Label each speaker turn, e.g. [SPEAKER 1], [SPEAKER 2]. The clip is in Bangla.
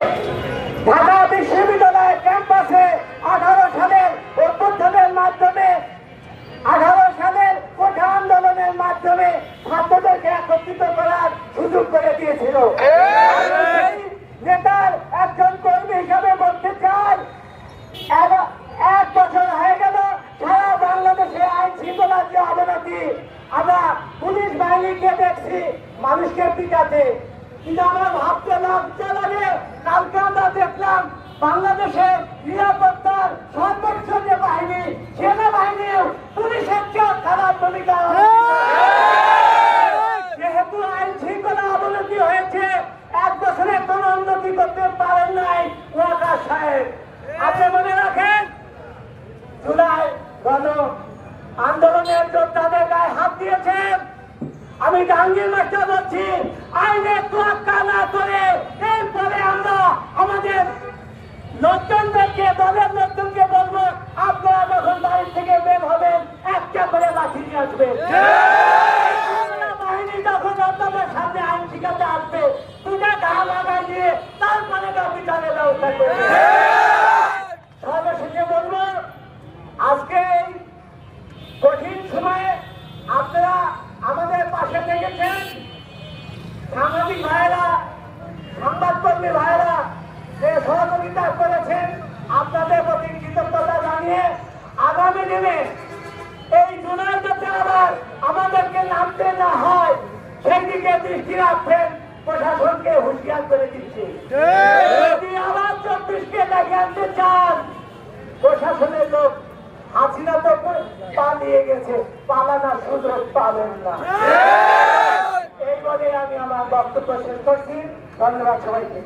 [SPEAKER 1] ঢাকা বিশ্ববিদ্যালয়ের ক্যাম্পাসে 18 সালের অভ্যুত্থানের মাধ্যমে 18 সালের কোঠা আন্দোলনের মাধ্যমে ছাত্রদেরকে একত্রিত করার সুযোগ করে দিয়েছিল। নেতার একজন কর্মী হিসাবে বলতে চাই, 1 বছর হয়ে গেল সারা বাংলাদেশে আইন শৃঙ্খলার যে অবনতি, আমরা পুলিশ বাহিনীকে দেখছি মানুষকে পিটাতে, কিন্তু আমরা ভাবতে লজ্জা লাগে। কালকে আমরা দেখলাম বাংলাদেশের নিরাপত্তার সর্বোচ্চ যে বাহিনী, সেনাবাহিনীও পুলিশের চেয়ে খারাপ ভূমিকা। যেহেতু আইন শৃঙ্খলা অবনতি হয়েছে, 1 বছরে কোনো উন্নতি করতে পারেন নাই ওয়াকার সাহেব। আপনি মনে রাখেন, জুলাই গণ আন্দোলনের যোদ্ধাদের গায়ে হাত দিয়েছেন। আমি জাহাঙ্গীর মাস্টার বলছি, আইনের তোয়াক্কা না করে এরপরে আমরা আমাদের লোকজনদেরকে, দলের লোকজনকে বলবো, আপনারা যখন বাড়ি থেকে বের হবেন একটা করে লাঠি নিয়ে আসবেন। বাহিনী যখন আপনাদের সামনে আইন শিখাতে আসবে, দুটা ঘা লাগাই দিয়ে তারপরে বিচারের ব্যবস্থা করবে। সর্বশেষে বলবো, আজকে কঠিন সময়ে আপনারা আমাদের পাশে থেকেছেন। সাংবাদিক ভাইয়েরা, সংবাদকর্মী ভাইয়েরা যে সহযোগিতা করেছেন, আপনাদের প্রতি কৃতজ্ঞতা জানিয়ে আগামী দিনে এই জুলাই যাতে আবার আমাদেরকে নামতে না হয় সেদিকে দৃষ্টি রাখবেন, প্রশাসনকে হুঁশিয়ার করে দিচ্ছি। যদি আবার 24কে দেখে আনতে চান, প্রশাসনের লোক হাসিনা তো পালিয়ে গেছে, পালানোর সুযোগ পাবেন না। এই বলে আমি আমার বক্তব্য শেষ করছি। ধন্যবাদ সবাইকে।